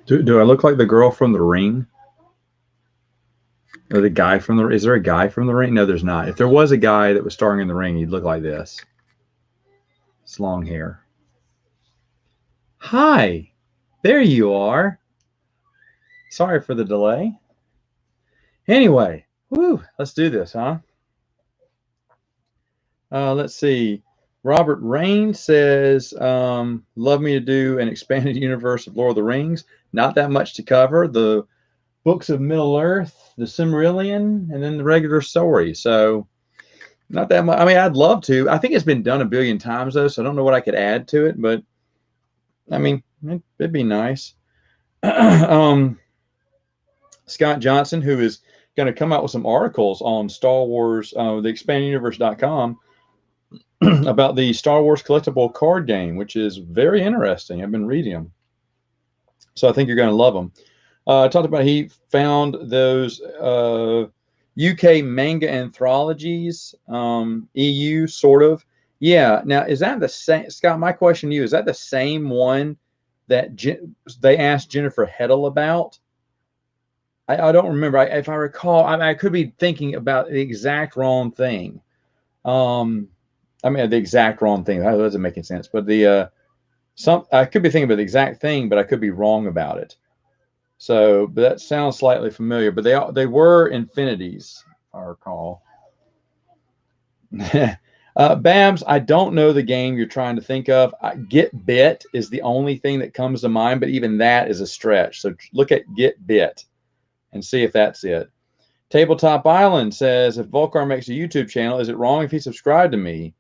Do I look like the girl from The Ring? Or the guy from the? Is there a guy from The Ring? No, there's not. If there was a guy that was starring in The Ring, he'd look like this. It's long hair. Hi, there you are. Sorry for the delay. Anyway, whoo, let's do this, huh? Let's see. Robert Rain says, love me to do an expanded universe of Lord of the Rings. Not that much to cover. The books of Middle Earth, the Silmarillion, and then the regular story. So not that much. I mean, I'd love to. I think it's been done a billion times, though, so I don't know what I could add to it. But, I mean, it'd be nice. Scott Johnson, who is going to come out with some articles on Star Wars, the expandeduniverse.com, about the Star Wars collectible card game, which is very interesting. I've been reading them. So I think you're going to love them. Talked about he found those UK manga anthologies, EU sort of. Yeah. Now, is that the same, Scott? My question to you, is that the same one that they asked Jennifer Heddle about? I don't remember. If I recall, I could be thinking about the exact wrong thing. I mean, the exact wrong thing. That doesn't make any sense. But I could be thinking about the exact thing, but I could be wrong about it. So, but that sounds slightly familiar. But they were infinities, if I recall. Babs, I don't know the game you're trying to think of. Get Bit is the only thing that comes to mind, but even that is a stretch. So look at Get Bit and see if that's it. Tabletop Island says, if Volcar makes a YouTube channel, is it wrong if he subscribed to me?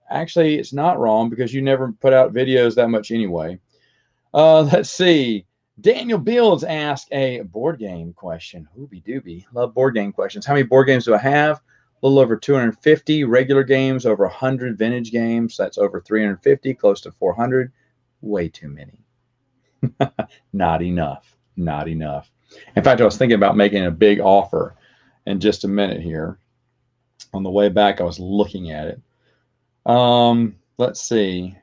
Actually, it's not wrong because you never put out videos that much anyway. Let's see. Daniel Beals asked a board game question. Ooby dooby. Love board game questions. How many board games do I have? A little over 250 regular games, over 100 vintage games. That's over 350, close to 400. Way too many. Not enough. Not enough. In fact, I was thinking about making a big offer in just a minute here. On the way back, I was looking at it. Let's see.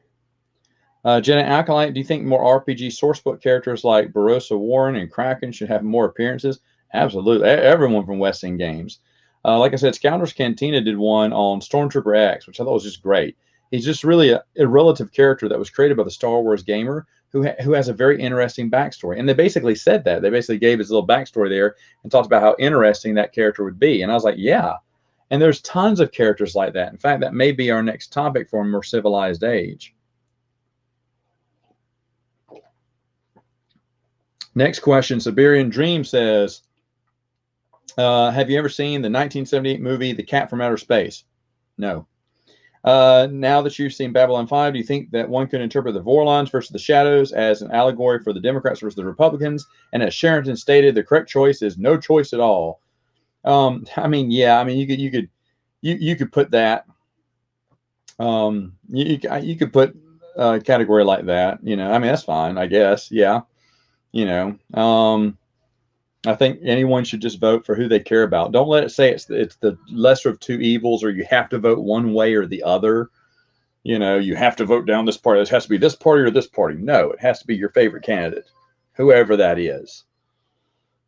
Jenna Alkalite, do you think more RPG sourcebook characters like Barossa Warren and Kraken should have more appearances? Absolutely. Everyone from West End Games. Like I said, Scoundrels Cantina did one on Stormtrooper X, which I thought was just great. He's just really a relative character that was created by the Star Wars gamer who has a very interesting backstory. And they basically said that. They basically gave his little backstory there and talked about how interesting that character would be. And I was like, yeah. And there's tons of characters like that. In fact, that may be our next topic for a more civilized age. Next question, Siberian Dream says, have you ever seen the 1978 movie, The Cat from Outer Space? No. Now that you've seen Babylon 5, do you think that one could interpret the Vorlons versus the Shadows as an allegory for the Democrats versus the Republicans? And as Sherrington stated, the correct choice is no choice at all. I mean, yeah, I mean, you could put that. You could put a category like that. You know, I mean, that's fine, I guess. Yeah. You know, I think anyone should just vote for who they care about. Don't let it say it's the lesser of two evils, or you have to vote one way or the other. You know, you have to vote down this party. It has to be this party or this party. No, it has to be your favorite candidate, whoever that is.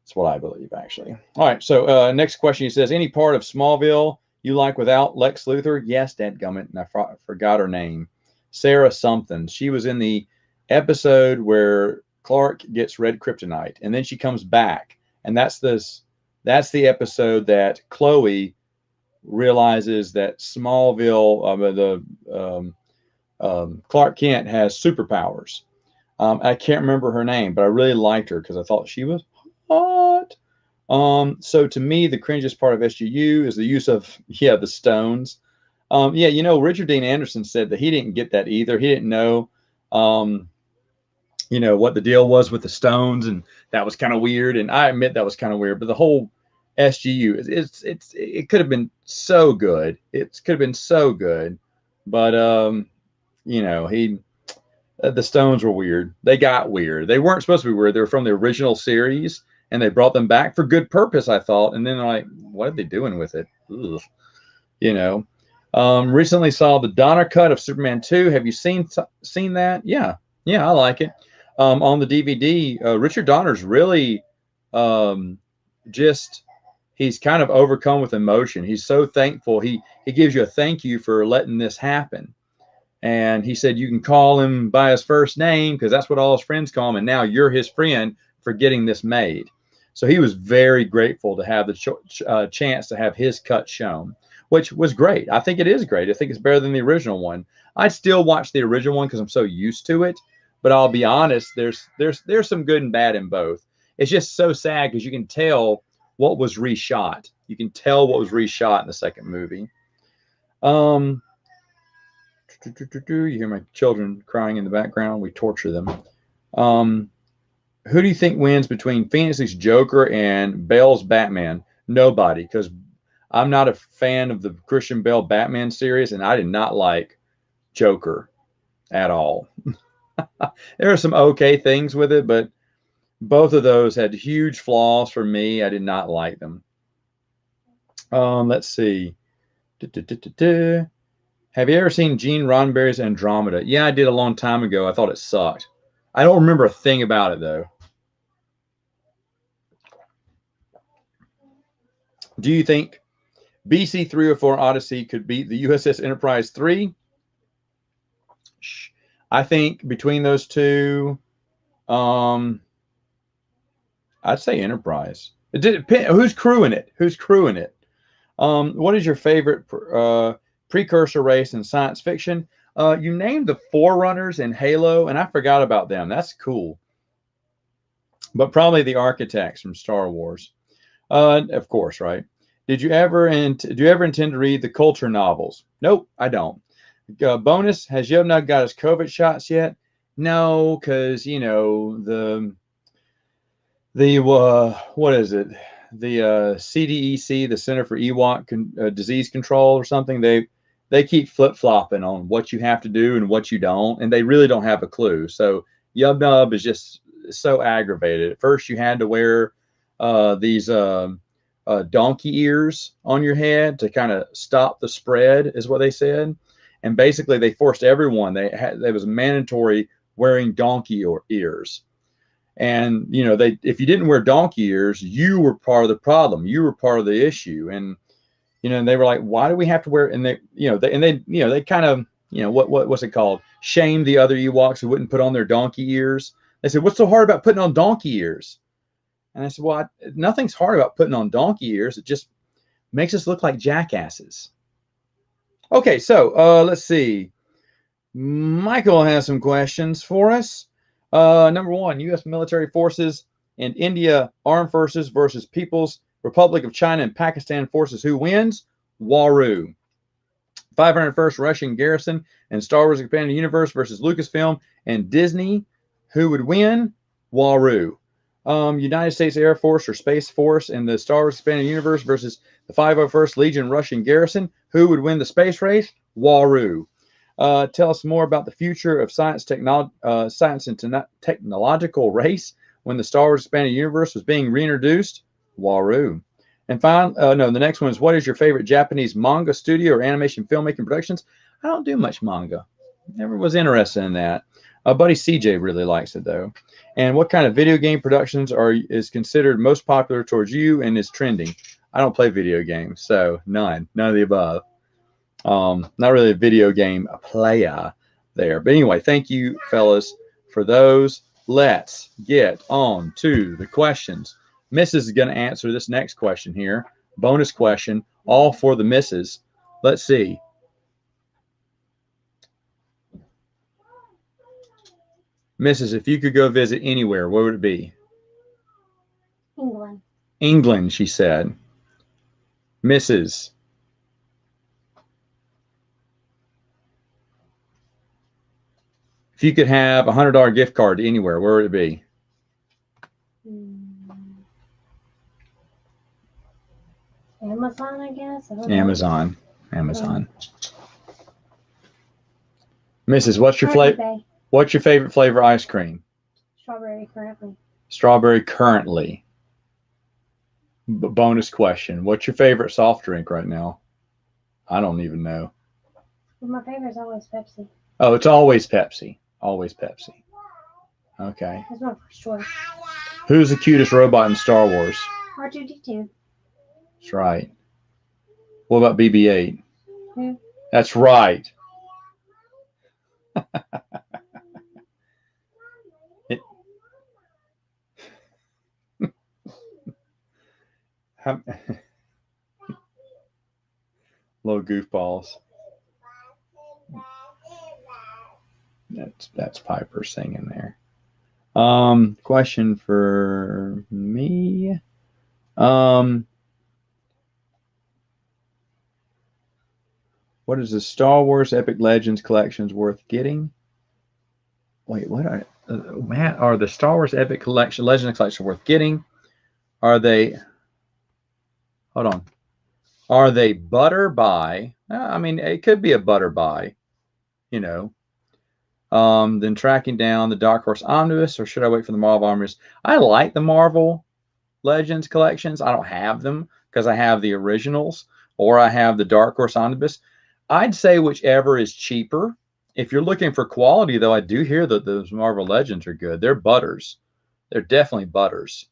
That's what I believe, actually. All right, so next question. He says, any part of Smallville you like without Lex Luthor? Yes, dadgummit, and I forgot her name. Sarah something. She was in the episode where Clark gets red kryptonite, and then she comes back. And that's the episode that Chloe realizes that Smallville, Clark Kent has superpowers. I can't remember her name, but I really liked her because I thought she was hot. So to me, the cringiest part of SGU is the use of, the stones. Yeah, you know, Richard Dean Anderson said that he didn't get that either. He didn't know, you know, what the deal was with the stones, and that was kind of weird. And I admit that was kind of weird, but the whole SGU it could have been so good. It could have been so good, but you know, the stones were weird. They got weird. They weren't supposed to be weird. They were from the original series, and they brought them back for good purpose, I thought. And then they're like, what are they doing with it? Ugh. You know, recently saw the Donner cut of Superman 2. Have you seen that? Yeah, I like it. On the DVD, Richard Donner's really um, just he's kind of overcome with emotion. He's so thankful. He gives you a thank you for letting this happen. And he said you can call him by his first name because that's what all his friends call him. And now you're his friend for getting this made. So he was very grateful to have the chance to have his cut shown, which was great. I think it is great. I think it's better than the original one. I'd still watch the original one because I'm so used to it. But I'll be honest, there's some good and bad in both. It's just so sad because you can tell what was reshot. You can tell what was reshot in the second movie. You hear my children crying in the background. We torture them. Who do you think wins between Phoenix's Joker and Bale's Batman? Nobody, because I'm not a fan of the Christian Bale Batman series, and I did not like Joker at all. There are some okay things with it, but both of those had huge flaws for me. I did not like them. Let's see. Have you ever seen Gene Roddenberry's Andromeda? Yeah, I did a long time ago. I thought it sucked. I don't remember a thing about it, though. Do you think BC 304 Odyssey could beat the USS Enterprise 3? I think between those two, I'd say Enterprise. It depend, who's crewing it? Who's crewing it? What is your favorite precursor race in science fiction? You named the Forerunners in Halo, and I forgot about them. That's cool. But probably the Architects from Star Wars. Of course, right? Do you ever intend to read the Culture novels? Nope, I don't. Bonus, has Yobnug got his COVID shots yet? No, because, you know, what is it? The CDEC, the Center for Ewok Disease Control or something, they keep flip-flopping on what you have to do and what you don't, and they really don't have a clue. So Yubnub is just so aggravated. At first, you had to wear these donkey ears on your head to kind of stop the spread, is what they said. And basically, they forced everyone. They was mandatory wearing donkey ears. And, you know, if you didn't wear donkey ears, you were part of the problem. You were part of the issue. And, you know, they were like, why do we have to wear, and they kind of, you know, what's it called? Shame the other Ewoks who wouldn't put on their donkey ears. They said, what's so hard about putting on donkey ears? And I said, well, nothing's hard about putting on donkey ears. It just makes us look like jackasses. Okay, so let's see. Michael has some questions for us. Number one, U.S. military forces and India armed forces versus People's Republic of China and Pakistan forces. Who wins? Waru. 501st Russian garrison and Star Wars Expanded Universe versus Lucasfilm and Disney. Who would win? Waru. United States Air Force or Space Force and the Star Wars Expanded Universe versus the 501st Legion Russian garrison. Who would win the space race? Waru. Tell us more about the future of science and technological race when the Star Wars Expanded Universe was being reintroduced. Waru. And the next one is, what is your favorite Japanese manga studio or animation filmmaking productions? I don't do much manga. Never was interested in that. Buddy CJ really likes it, though. And what kind of video game productions is considered most popular towards you and is trending? I don't play video games, so none of the above. Not really a video game player there. But anyway, thank you, fellas, for those. Let's get on to the questions. Mrs. is going to answer this next question here. Bonus question, all for the misses. Let's see. Mrs., if you could go visit anywhere, where would it be? England. England, she said. Mrs., if you could have a $100 gift card to anywhere, where would it be? Amazon, I guess. Amazon. Mrs., what's your favorite flavor ice cream? Strawberry currently. Strawberry currently. Bonus question. What's your favorite soft drink right now? I don't even know. Well, my favorite is always Pepsi. Oh, it's always Pepsi. Always Pepsi. Okay. That's my first choice. Who's the cutest robot in Star Wars? R2D2. That's right. What about BB-8? Who? That's right. Little goofballs. That's Piper singing there. Question for me. What is the Star Wars Epic Legends collections worth getting? Wait, what are Matt? Are the Star Wars Epic Legends collection worth getting? Are they? Hold on. Are they butter buy? I mean, it could be a butter buy. You know. Then tracking down the Dark Horse Omnibus, or should I wait for the Marvel Omnibus? I like the Marvel Legends collections. I don't have them because I have the originals, or I have the Dark Horse Omnibus. I'd say whichever is cheaper. If you're looking for quality, though, I do hear that those Marvel Legends are good. They're butters. They're definitely butters.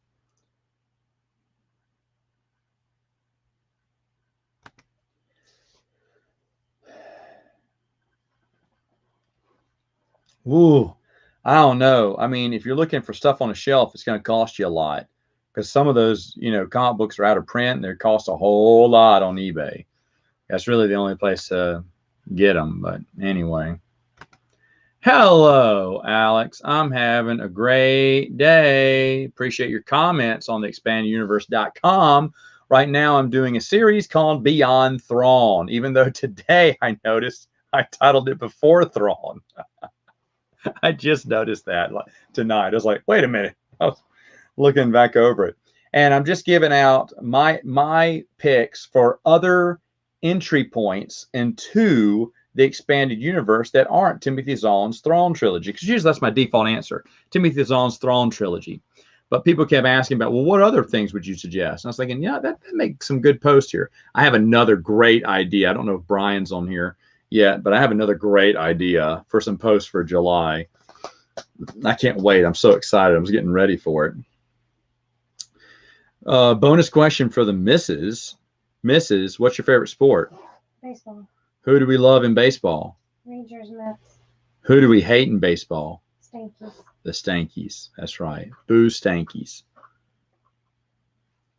Ooh, I don't know. I mean, if you're looking for stuff on a shelf, it's going to cost you a lot because some of those, comic books are out of print and they cost a whole lot on eBay. That's really the only place to get them. But anyway. Hello, Alex. I'm having a great day. Appreciate your comments on the expandeduniverse.com. Right now, I'm doing a series called Beyond Thrawn, even though today I noticed I titled it Before Thrawn. I just noticed that tonight. I was like, wait a minute. I was looking back over it. And I'm just giving out my picks for other entry points into the expanded universe that aren't Timothy Zahn's Thrawn trilogy. Because usually that's my default answer. Timothy Zahn's Thrawn trilogy. But people kept asking about, well, what other things would you suggest? And I was thinking, yeah, that makes some good posts here. I have another great idea. I don't know if Brian's on here yet, but I have another great idea for some posts for July. I can't wait. I'm so excited. I'm getting ready for it. Bonus question for the missus. Missus, what's your favorite sport? Baseball. Who do we love in baseball? Rangers, Mets. Who do we hate in baseball? Stankies. The Stankies. That's right. Boo Stankies.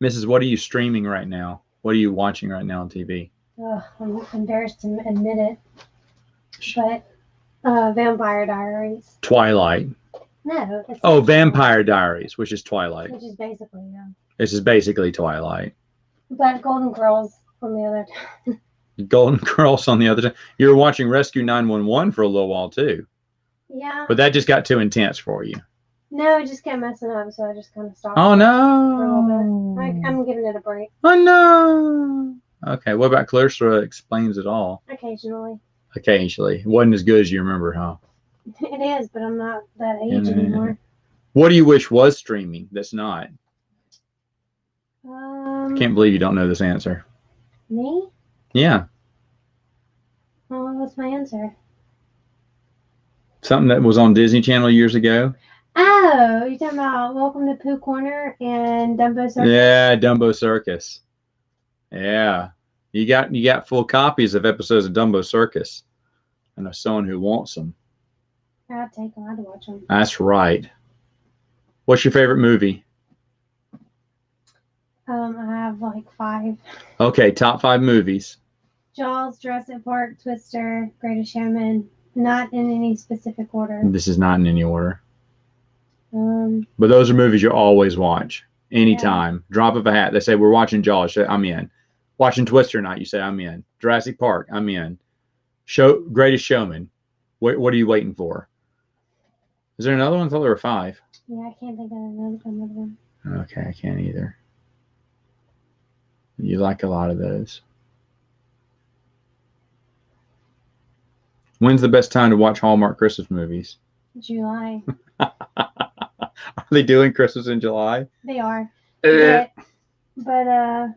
Mrs., what are you streaming right now? What are you watching right now on TV? Ugh, I'm embarrassed to admit it. But Vampire Diaries. Twilight. No. Oh, Vampire Diaries, which is Twilight. Which is basically, yeah. This is basically Twilight. But Golden Girls on the other time. Golden Girls on the other time. You were watching Rescue 911 for a little while, too. Yeah. But that just got too intense for you. No, it just kept messing up, so I just kind of stopped. Oh, no. For a little bit. I'm giving it a break. Oh, no. Okay, what about Clarissa Explains It All? Occasionally. Occasionally. It wasn't as good as you remember, huh? It is, but I'm not that age anymore. What do you wish was streaming that's not? Can't believe you don't know this answer. Me? Yeah. Well, what's my answer? Something that was on Disney Channel years ago. Oh, you're talking about Welcome to Pooh Corner and Dumbo Circus? Yeah, Dumbo Circus. Yeah. You got full copies of episodes of Dumbo Circus. I know someone who wants them. I'd take them. I'd watch them. That's right. What's your favorite movie? I have like 5. Okay, top 5 movies. Jaws, Jurassic Park, Twister, Greatest Showman. Not in any specific order. This is not in any order. But those are movies you always watch. Anytime. Yeah. Drop of a hat. They say, we're watching Jaws. I'm in. Watching Twister night. You say, I'm in. Jurassic Park. I'm in. Greatest Showman. What are you waiting for? Is there another one? I thought there were 5. Yeah, I can't think of another one. Okay, I can't either. You like a lot of those. When's the best time to watch Hallmark Christmas movies? July. Are they doing Christmas in July? They are. But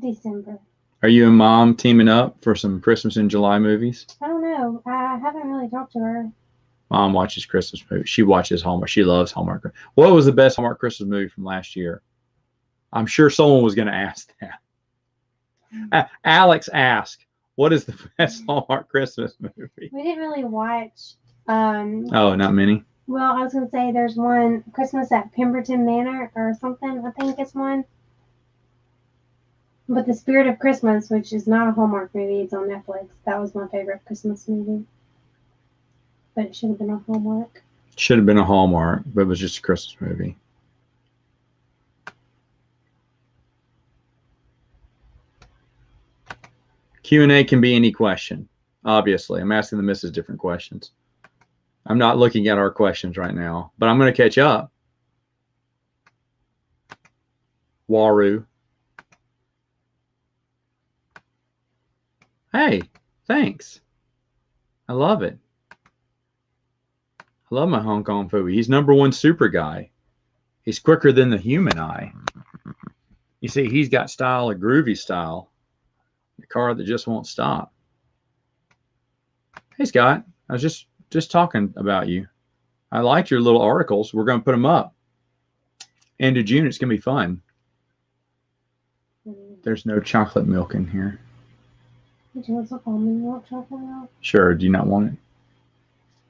December. Are you and Mom teaming up for some Christmas in July movies? I don't know. I haven't really talked to her. Mom watches Christmas movies. She watches Hallmark. She loves Hallmark. What was the best Hallmark Christmas movie from last year? I'm sure someone was going to ask that. Alex asked, what is the best Hallmark Christmas movie? We didn't really watch. Oh, not many? Well, I was going to say there's one, Christmas at Pemberton Manor or something. I think it's one. But The Spirit of Christmas, which is not a Hallmark movie, it's on Netflix. That was my favorite Christmas movie. But it should have been a Hallmark. Should have been a Hallmark, but it was just a Christmas movie. Q&A can be any question, obviously. I'm asking the missus different questions. I'm not looking at our questions right now, but I'm going to catch up. Waru. Hey, thanks. I love it. I love my Hong Kong Phooey. He's #1 super guy. He's quicker than the human eye. You see, he's got style, a groovy style. The car that just won't stop. Hey, Scott. I was just talking about you. I liked your little articles. We're going to put them up. End of June, it's going to be fun. There's no chocolate milk in here. Would you want some almond milk, chocolate milk? Sure. Do you not want it?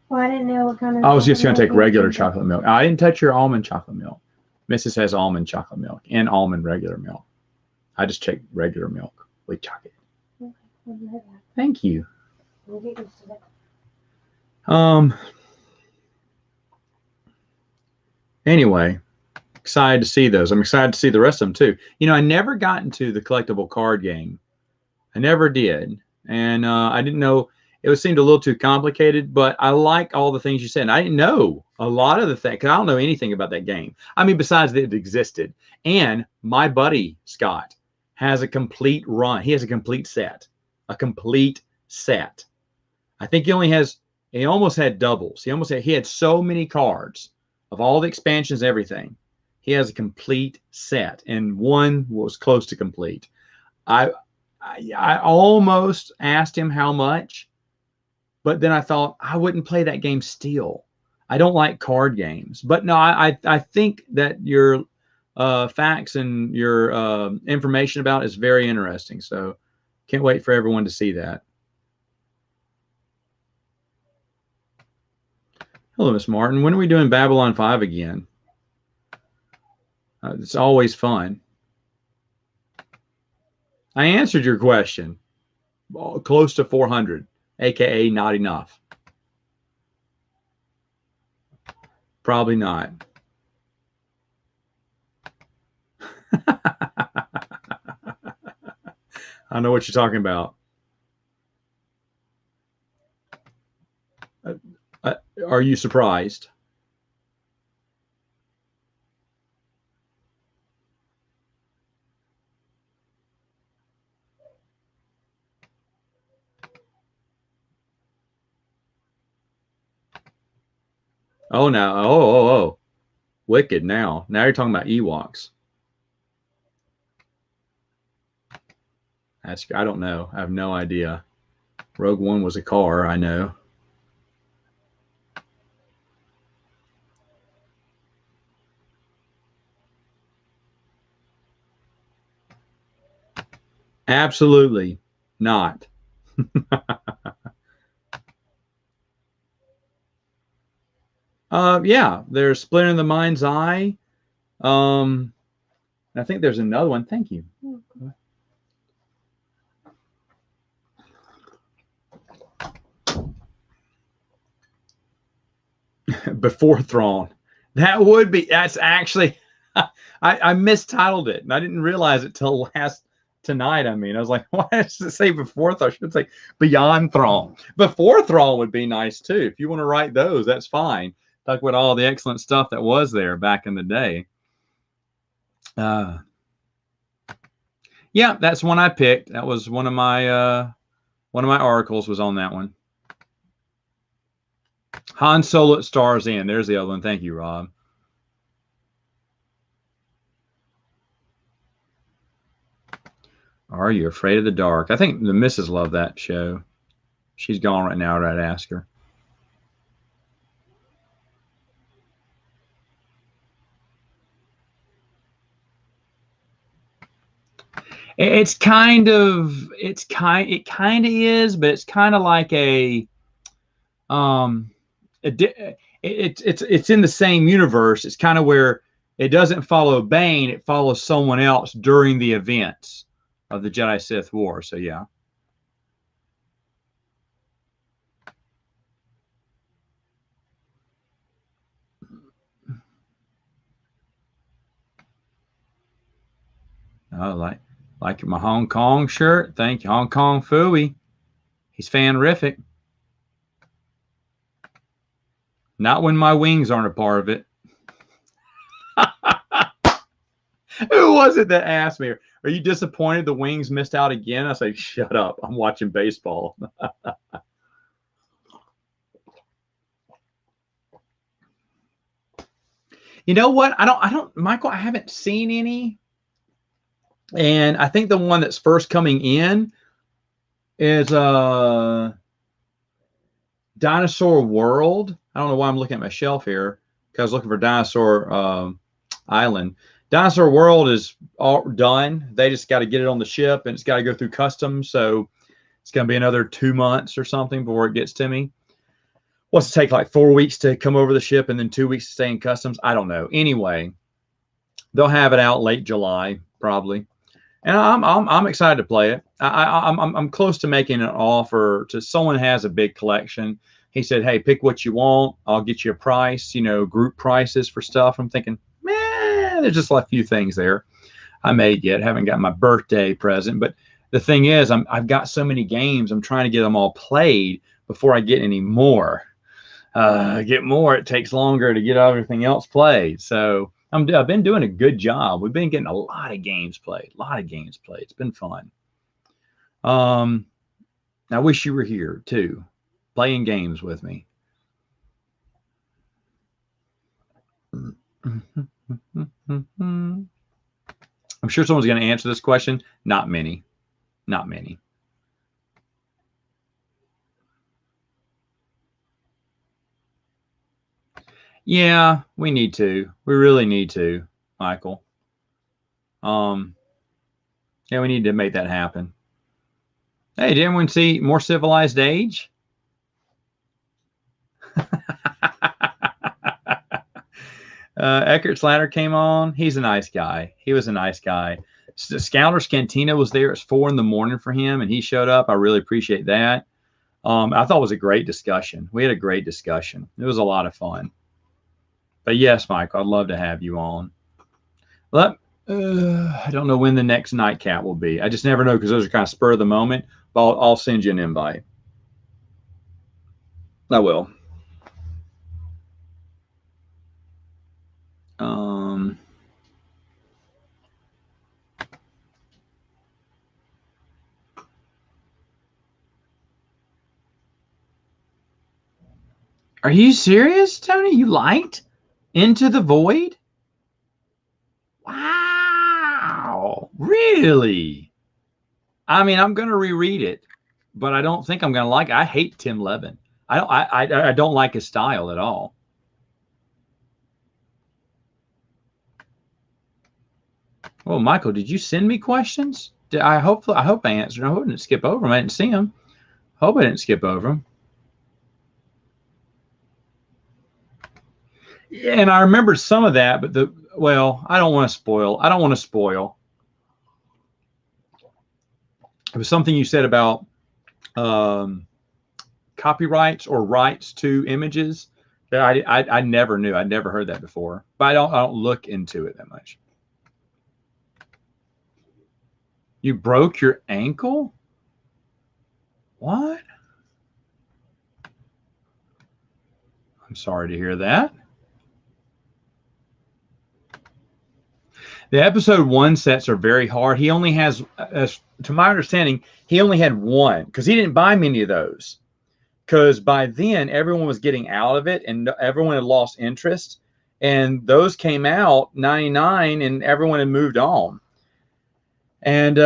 Well, I didn't know what kind of. I was just going to take regular chocolate milk. I didn't touch your almond chocolate milk. Mrs. has almond chocolate milk and almond regular milk. I just take regular milk with chocolate. Okay, thank you. We'll get used to it. Anyway, excited to see those. I'm excited to see the rest of them too. You know, I never got into the collectible card game. I never did. And I didn't know, it seemed a little too complicated, but I like all the things you said. And I didn't know a lot of the things, because I don't know anything about that game. I mean, besides that it existed. And my buddy, Scott, has a complete run. He has a complete set. A complete set. I think he almost had doubles. He had so many cards of all the expansions and everything. He has a complete set, and one was close to complete. I almost asked him how much, but then I thought I wouldn't play that game still. I don't like card games. But no, I think that your facts and your information about it is very interesting. So can't wait for everyone to see that. Hello, Miss Martin. When are we doing Babylon 5 again? It's always fun. I answered your question. Close to 400, aka not enough. Probably not. I know what you're talking about. Are you surprised? Oh, now. Oh. Wicked now. Now you're talking about Ewoks. I don't know. I have no idea. Rogue One was a car, I know. Absolutely not. Yeah, there's Splinter in the Mind's Eye. I think there's another one. Thank you. Before Thrawn. That would be, that's actually, I mistitled it, and I didn't realize it till tonight. I mean, I was like, why does it say Before Thrawn? I should say Beyond Thrawn. Before Thrawn would be nice too. If you want to write those, that's fine. Talk about all the excellent stuff that was there back in the day. Yeah, that's one I picked. That was one of my articles was on that one. Han Solo stars in. There's the other one. Thank you, Rob. Are you afraid of the dark? I think the missus loved that show. She's gone right now. I'd ask her. It's kind of it kind of is, but it's kind of like um it's in the same universe. It's kind of where it doesn't follow Bane, it follows someone else during the events of the Jedi Sith War. So yeah. Oh, like my Hong Kong shirt. Thank you, Hong Kong Fooey. He's fanrific. Not when my wings aren't a part of it. Who was it that asked me, are you disappointed the Wings missed out again? I say, shut up. I'm watching baseball. You know what? Michael, I haven't seen any. And I think the one that's first coming in is Dinosaur World. I don't know why I'm looking at my shelf here because I was looking for Dinosaur Island. Dinosaur World is all done. They just got to get it on the ship and it's got to go through customs. So it's going to be another 2 months or something before it gets to me. What's it take, like 4 weeks to come over the ship and then 2 weeks to stay in customs? I don't know. Anyway, they'll have it out late July probably, and I'm excited to play it. I'm close to making an offer to someone who has a big collection. He said, "Hey, pick what you want. I'll get you a price. Group prices for stuff." I'm thinking, man, there's just like a few things there I may get. Haven't got my birthday present, but the thing is, I've got so many games. I'm trying to get them all played before I get any more. Get more, it takes longer to get everything else played. So I've been doing a good job. We've been getting a lot of games played. It's been fun. I wish you were here too, playing games with me. I'm sure someone's going to answer this question. Not many. Not many. Yeah, we need to. We really need to, Michael. Yeah, we need to make that happen. Hey, did anyone see More Civilized Age? Eckert Slatter came on. He's a nice guy. He was a nice guy. Scouter's Cantina was there. It's 4 a.m. for him, and he showed up. I really appreciate that. I thought it was a great discussion. We had a great discussion. It was a lot of fun. But yes, Mike, I'd love to have you on. I don't know when the next nightcap will be. I just never know because those are kind of spur of the moment. But I'll send you an invite. I will. Are you serious, Tony? You liked Into the Void? Wow. Really? I mean, I'm going to reread it, but I don't think I'm going to like it. I hate Tim Levin. I don't like his style at all. Well, Michael, did you send me questions? I hope I answered. I hope I didn't skip over them. I didn't see them. Hope I didn't skip over them. Yeah, and I remembered some of that, but I don't want to spoil. I don't want to spoil. It was something you said about copyrights or rights to images that I never knew. I'd never heard that before, but I don't look into it that much. You broke your ankle? What? I'm sorry to hear that. The episode 1 sets are very hard. He only has, to my understanding, he only had one because he didn't buy many of those. Because by then everyone was getting out of it and everyone had lost interest. And those came out 99 and everyone had moved on. And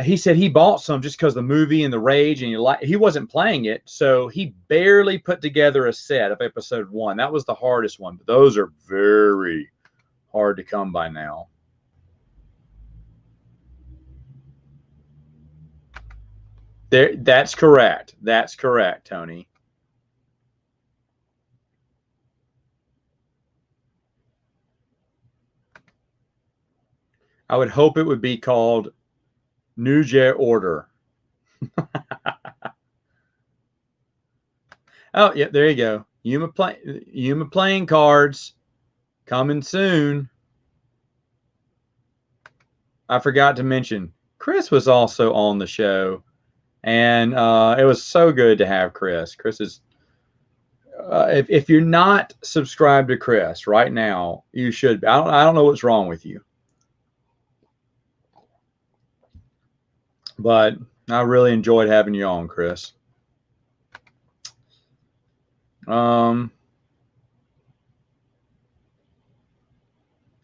he said he bought some just because the movie and the rage, and he wasn't playing it. So he barely put together a set of episode 1. That was the hardest one. But those are very hard to come by now. There, that's correct. That's correct, Tony. I would hope it would be called New Jet Order. Oh, yeah, there you go. Yuma playing cards coming soon. I forgot to mention Chris was also on the show, and it was so good to have Chris. Chris is if you're not subscribed to Chris right now, you should. I don't know what's wrong with you, but I really enjoyed having you on, Chris.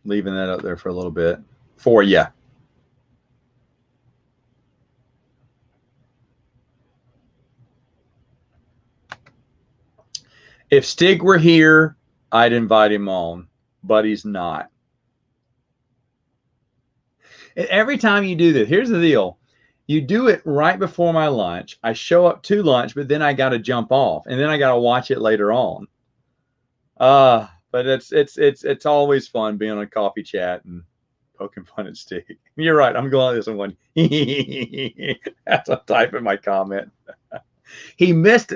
Leaving that up there for a little bit for you. If Stig were here, I'd invite him on, but he's not. Every time you do this, here's the deal. You do it right before my lunch. I show up to lunch, but then I got to jump off, and then I got to watch it later on. But it's always fun being on a coffee chat and poking fun at Stig. You're right. I'm going like this one. That's a type in my comment. He missed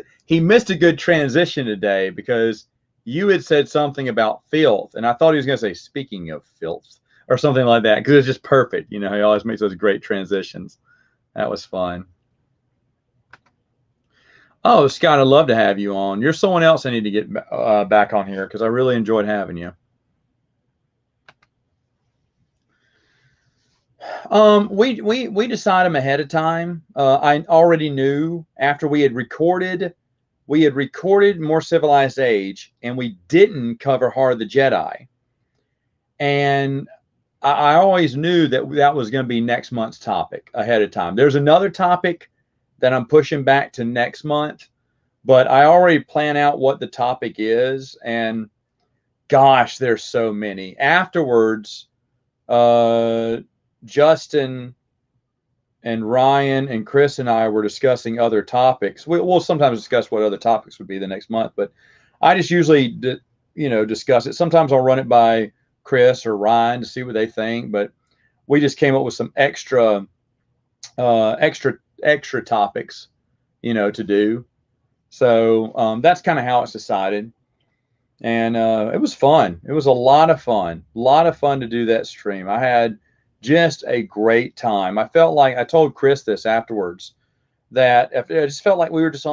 a good transition today because you had said something about filth, and I thought he was going to say "speaking of filth" or something like that because it's just perfect. You know, he always makes those great transitions. That was fun. Oh, Scott, I'd love to have you on. You're someone else I need to get back on here because I really enjoyed having you. We decided them ahead of time. I already knew after we had recorded More Civilized Age, and we didn't cover Heart of the Jedi. And I always knew that was going to be next month's topic ahead of time. There's another topic that I'm pushing back to next month, but I already plan out what the topic is. And gosh, there's so many. Afterwards, Justin and Ryan and Chris and I were discussing other topics. We'll sometimes discuss what other topics would be the next month, but I just usually, discuss it. Sometimes I'll run it by Chris or Ryan to see what they think, but we just came up with some extra topics, to do. So that's kind of how it's decided. And it was fun. It was a lot of fun. A lot of fun to do that stream. I had just a great time. I felt like I told Chris this afterwards that I just felt like we were just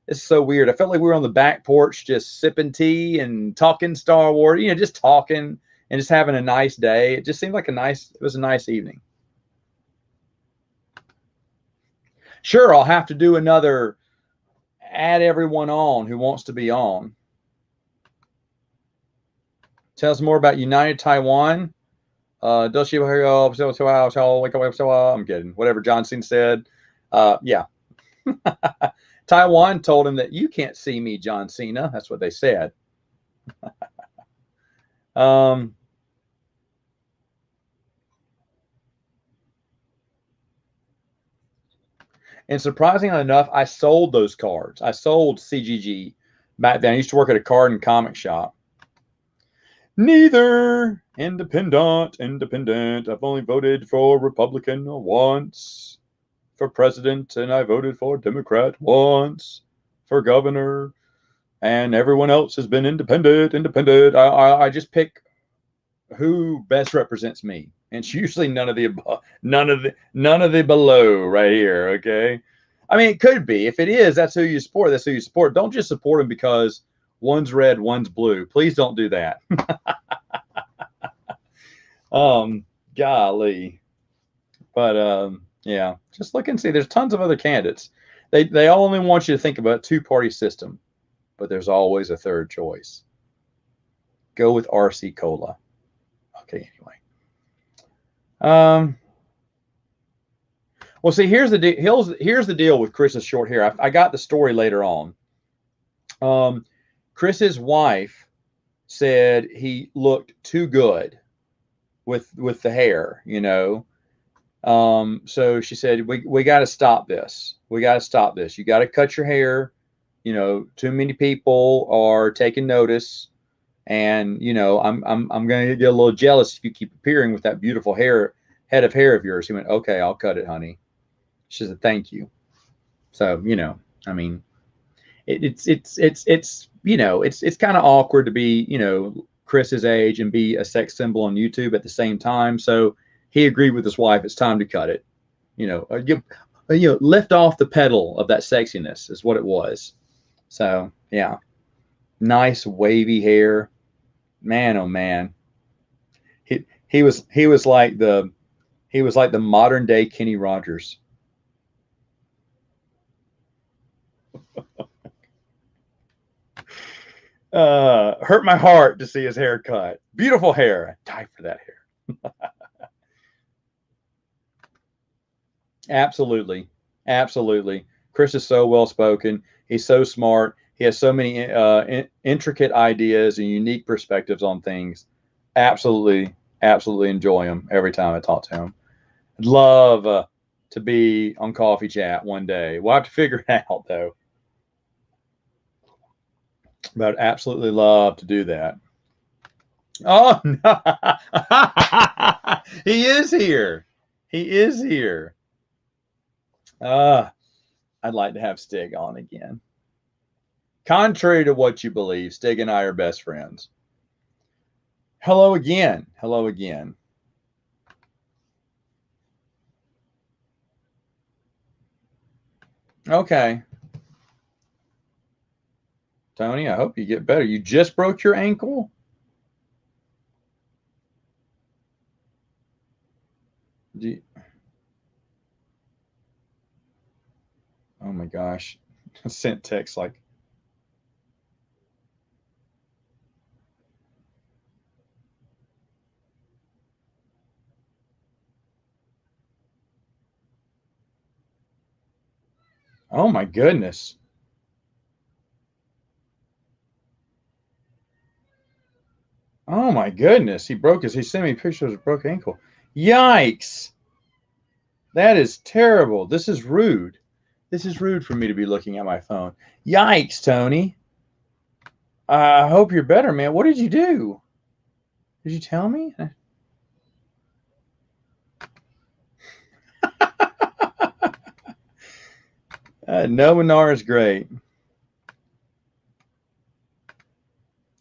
it's so weird. I felt like we were on the back porch just sipping tea and talking Star Wars, just talking and just having a nice day. It just seemed like it was a nice evening. Sure, I'll have to do another add everyone on who wants to be on. Tell us more about United Taiwan. I'm kidding. Whatever Johnson said. Yeah. Taiwan told him that you can't see me, John Cena. That's what they said. And surprisingly enough, I sold those cards. I sold CGG back then. I used to work at a card and comic shop. Neither. Independent. I've only voted for Republican once for president, and I voted for Democrat once for governor, and everyone else has been independent. I just pick who best represents me, and it's usually none of the above, none of the below right here. Okay, I mean it could be. If it is, that's who you support. That's who you support. Don't just support them because one's red, one's blue. Please don't do that. Golly. But yeah, just look and see. There's tons of other candidates. They all only want you to think about a two-party system, but there's always a third choice. Go with RC Cola. Okay, anyway. Well, see, here's the deal. Here's the deal with Chris's short hair. I got the story later on. Chris's wife said he looked too good with the hair, So she said, we got to stop this. We got to stop this. You got to cut your hair. You know, too many people are taking notice. And, you know, I'm going to get a little jealous if you keep appearing with that beautiful head of hair of yours. He went, okay, I'll cut it, honey. She said, thank you. So, you know, I mean, it's you know, it's kind of awkward to be, you know, Chris's age and be a sex symbol on YouTube at the same time. So he agreed with his wife. It's time to cut it. You know, you know, lift off the pedal of that sexiness is what it was. So yeah, nice wavy hair, man. Oh man, he was like the modern day Kenny Rogers. Hurt my heart to see his haircut. Beautiful hair. I die for that hair. Absolutely. Absolutely. Chris is so well spoken. He's so smart. He has so many intricate ideas and unique perspectives on things. Absolutely, absolutely enjoy him every time I talk to him. I'd love to be on Coffee Chat one day. We'll have to figure it out, though. But I'd absolutely love to do that. Oh, no. He is here. He is here. I'd like to have Stig on again. Contrary to what you believe, Stig and I are best friends. Hello again. Hello again. Okay. Tony, I hope you get better. You just broke your ankle? You... Oh my gosh. I sent text like, oh my goodness. Oh my goodness. He sent me pictures of a broken ankle. Yikes. That is terrible. This is rude. This is rude for me to be looking at my phone. Yikes, Tony. I hope you're better, man. What did you do? Did you tell me? Nominar is great.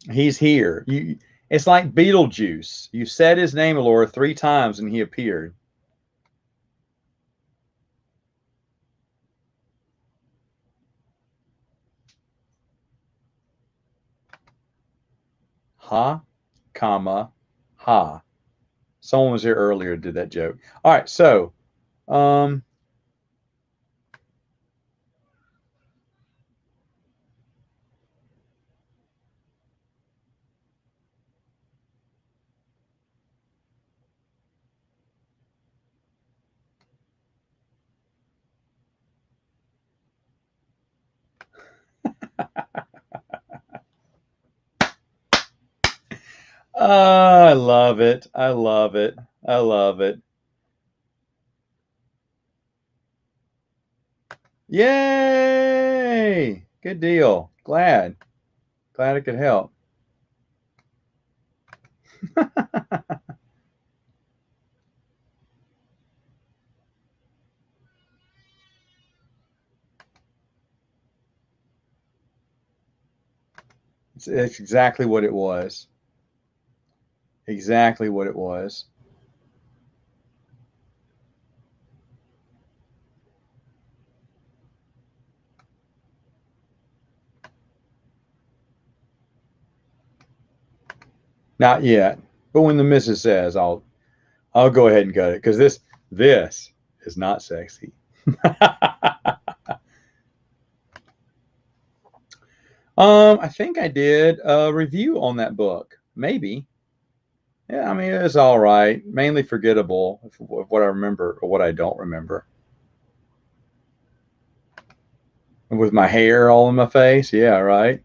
He's here. It's like Beetlejuice. You said his name, Laura, 3 times and he appeared. Ha, comma, ha. Someone was here earlier did that joke. All right, so I love it. I love it. I love it. Yay! Good deal. Glad I could help. It's exactly what it was. Exactly what it was. Not yet, but when the missus says, I'll go ahead and cut it because this is not sexy. I think I did a review on that book. Maybe. Yeah, I mean, it's all right. Mainly forgettable of what I remember or what I don't remember. With my hair all in my face. Yeah, right.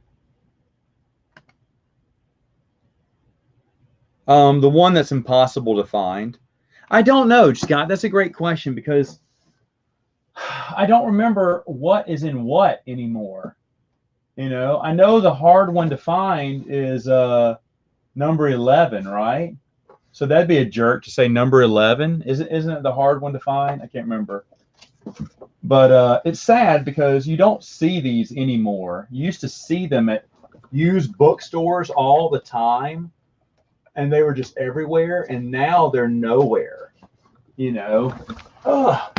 The one that's impossible to find. I don't know, Scott. That's a great question because I don't remember what is in what anymore. You know, I know the hard one to find is number 11, right? So that'd be a jerk to say number 11. Isn't it the hard one to find? I can't remember. But it's sad because you don't see these anymore. You used to see them at used bookstores all the time, and they were just everywhere, and now they're nowhere. You know. Oh,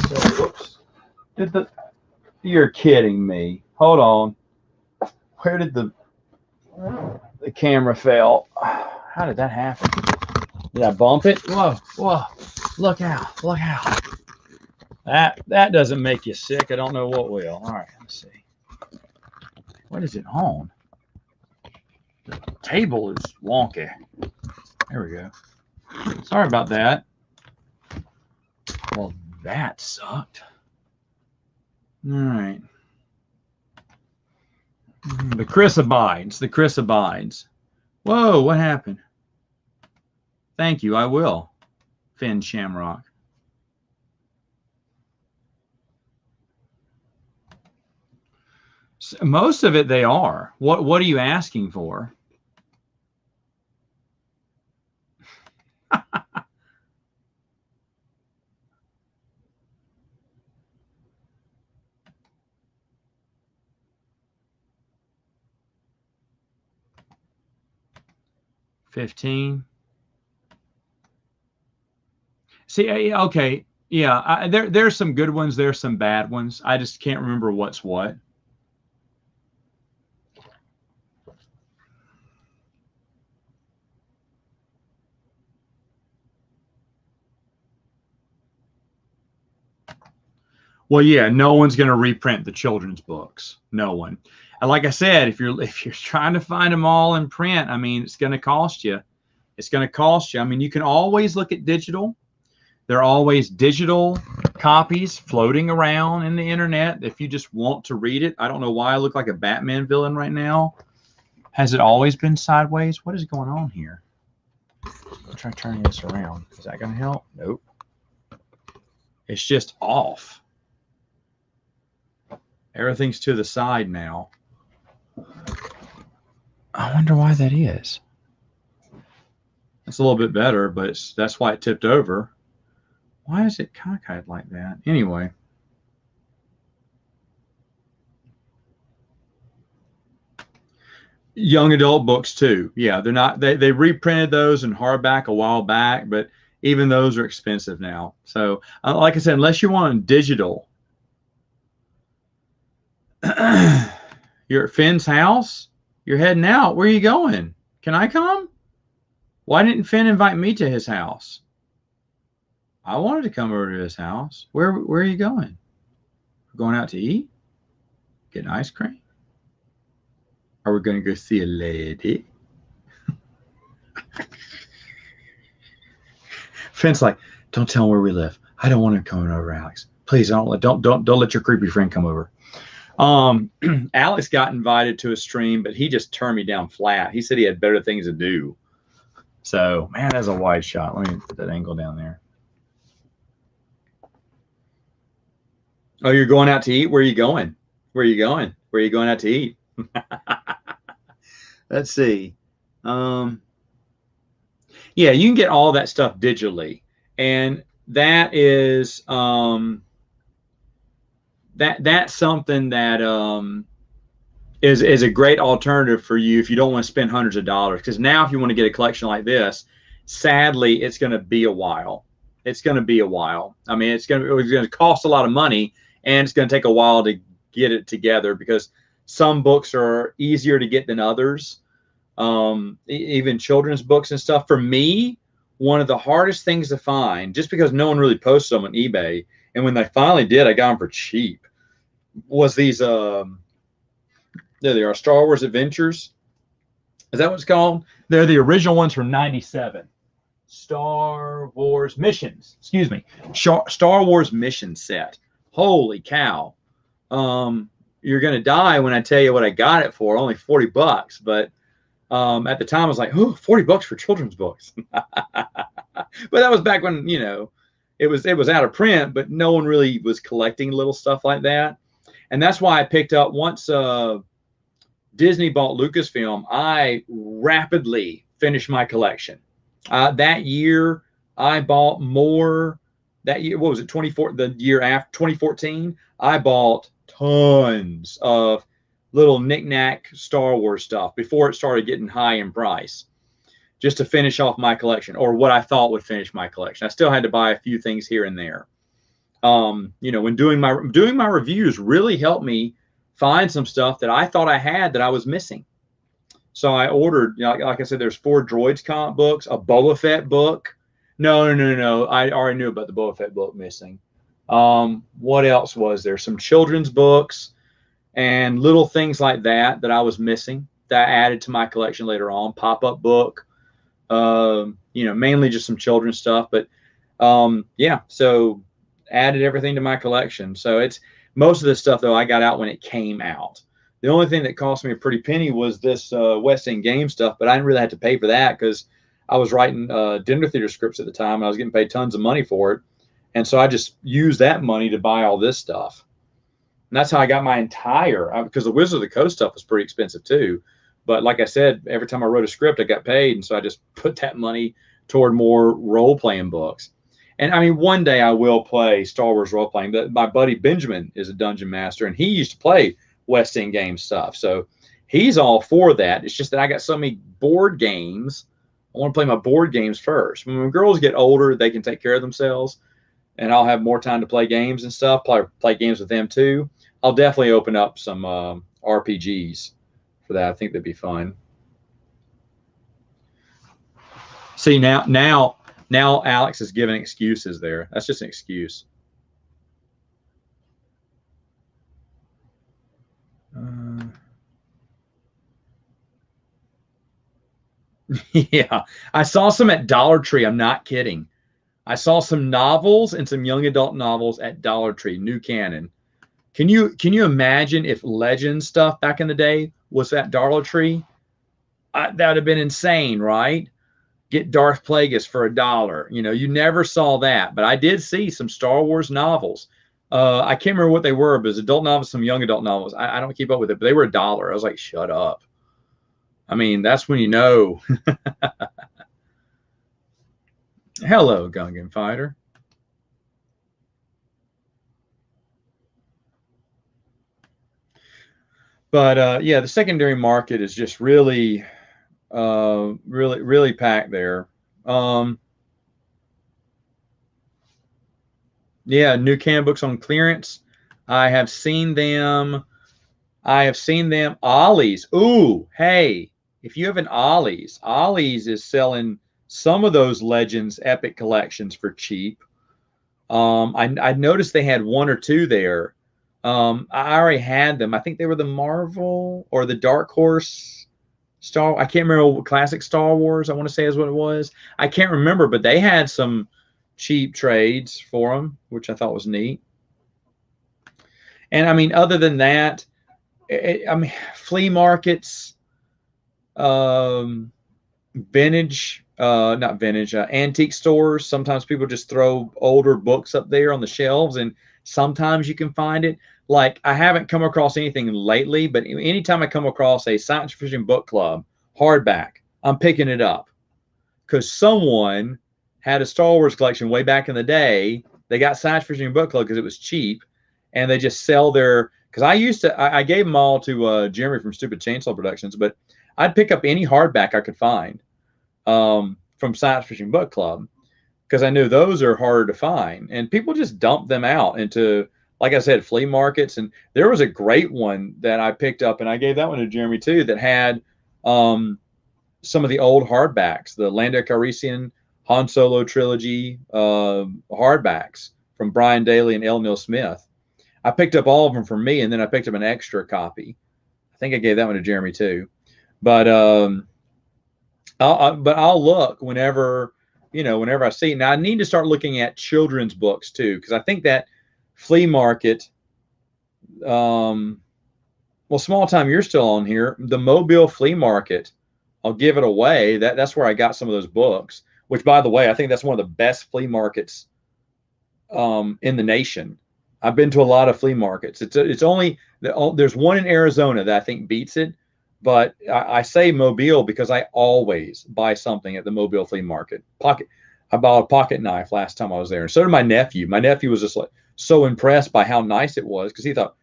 so, whoops. You're kidding me. Hold on. Where did the camera fail? How did that happen? Did I bump it? Whoa, whoa. Look out. Look out. That doesn't make you sick. I don't know what will. All right, let's see. What is it on? The table is wonky. There we go. Sorry about that. Well, that sucked. All right. The Chris abides. The Chris abides. Whoa, what happened? Thank you, I will. Finn Shamrock. So most of it they are. What are you asking for? $15. See, okay, yeah. There's some good ones. There's some bad ones. I just can't remember what's what. Well, yeah, no one's going to reprint the children's books. No one. And like I said, if you're trying to find them all in print, I mean, it's going to cost you. It's going to cost you. I mean, you can always look at digital. There are always digital copies floating around in the internet if you just want to read it. I don't know why I look like a Batman villain right now. Has it always been sideways? What is going on here? I'll try turning this around. Is that going to help? Nope. It's just off. Everything's to the side now. I wonder why that is. It's a little bit better, but that's why it tipped over. Why is it cockeyed like that? Anyway. Young adult books too. Yeah, they're not. They reprinted those in hardback a while back, but even those are expensive now. So, like I said, unless you want digital. You're at Finn's house. You're heading out. Where are you going? Can I come? Why didn't Finn invite me to his house? I wanted to come over to his house. Where are you going? We're going out to eat? Get ice cream? Are we going to go see a lady? Finn's like, don't tell him where we live. I don't want him coming over, Alex. Please don't let your creepy friend come over. Alex got invited to a stream, but he just turned me down flat. He said he had better things to do. So, man, that's a wide shot. Let me put that angle down there. Oh, you're going out to eat? Where are you going? Where are you going? Where are you going out to eat? Let's see. Yeah, you can get all that stuff digitally. And that is that's something that is a great alternative for you if you don't want to spend hundreds of dollars. Because now if you want to get a collection like this, sadly, it's going to be a while. It's going to be a while. I mean, it's going to cost a lot of money, and it's going to take a while to get it together because some books are easier to get than others. Even children's books and stuff. For me, one of the hardest things to find, just because no one really posts them on eBay, and when they finally did, I got them for cheap, was these, there they are, Star Wars Adventures. Is that what it's called? They're the original ones from '97. Star Wars Missions. Excuse me. Star Wars Mission set. Holy cow. You're going to die when I tell you what I got it for. Only $40. But at the time, I was like, oh, $40 for children's books. But that was back when, it was out of print, but no one really was collecting little stuff like that. And that's why I picked up once Disney bought Lucasfilm, I rapidly finished my collection. That year, I bought more. That year, what was it, 24? The year after 2014, I bought tons of little knick-knack Star Wars stuff before it started getting high in price, just to finish off my collection, or what I thought would finish my collection. I still had to buy a few things here and there. When doing my reviews really helped me find some stuff that I thought I had that I was missing. So I ordered, like I said, there's 4 Droids comic books, a Boba Fett book. No. I already knew about the Boba Fett book missing. What else was there? Some children's books and little things like that I was missing that I added to my collection later on. Pop-up book, mainly just some children's stuff. But so added everything to my collection. So it's most of this stuff, though, I got out when it came out. The only thing that cost me a pretty penny was this West End Game stuff, but I didn't really have to pay for that because I was writing dinner theater scripts at the time, and I was getting paid tons of money for it. And so I just used that money to buy all this stuff. And that's how I got my entire, because the Wizard of the Coast stuff was pretty expensive too. But like I said, every time I wrote a script, I got paid. And so I just put that money toward more role-playing books. And I mean, one day I will play Star Wars role-playing. My buddy Benjamin is a dungeon master, and he used to play West End Game stuff. So he's all for that. It's just that I got so many board games. I want to play my board games first. When girls get older, they can take care of themselves, and I'll have more time to play games and stuff, play games with them too. I'll definitely open up some RPGs for that. I think that'd be fun. See, now Alex is giving excuses there. That's just an excuse. Yeah, I saw some at Dollar Tree. I'm not kidding. I saw some novels and some young adult novels at Dollar Tree, new canon. Can you imagine if Legend stuff back in the day was at Dollar Tree? That would have been insane, right? Get Darth Plagueis for $1. You never saw that, but I did see some Star Wars novels. I can't remember what they were, but it was adult novels, some young adult novels. I don't keep up with it, but they were $1. I was like, shut up. I mean, that's when you know. Hello, Gungan Fighter. But yeah, the secondary market is just really, really packed there. Yeah, new can books on clearance. I have seen them. Ollie's. Ooh, hey, if you have an Ollie's is selling some of those Legends Epic collections for cheap. I noticed they had 1 or 2 there. I already had them. I think they were the Marvel or the Dark Horse I can't remember what classic Star Wars, I want to say is what it was. I can't remember, but they had some cheap trades for them, which I thought was neat. And I mean, other than that, flea markets, antique stores. Sometimes people just throw older books up there on the shelves, and sometimes you can find it. Like, I haven't come across anything lately, but anytime I come across a science fiction book club hardback, I'm picking it up because someone had a Star Wars collection way back in the day. They got science fiction book club because it was cheap, and they just sell their. Because I gave them all to Jeremy from Stupid Chainsaw Productions, but I'd pick up any hardback I could find from Science Fiction Book Club because I knew those are harder to find, and people just dump them out into, like I said, flea markets. And there was a great one that I picked up, and I gave that one to Jeremy too, that had some of the old hardbacks, the Lando Calrissian Han Solo trilogy hardbacks from Brian Daley and L. Neil Smith. I picked up all of them for me, and then I picked up an extra copy. I think I gave that one to Jeremy too. But I'll look whenever I see it. Now I need to start looking at children's books too, because I think that flea market, well, Small Time, you're still on here. The Mobile Flea Market, I'll give it away. That's where I got some of those books. which, by the way, I think that's one of the best flea markets in the nation. I've been to a lot of flea markets. It's only there's one in Arizona that I think beats it, but I say Mobile because I always buy something at the Mobile flea market. I bought a pocket knife last time I was there, and so did my nephew. My nephew was just like so impressed by how nice it was because he thought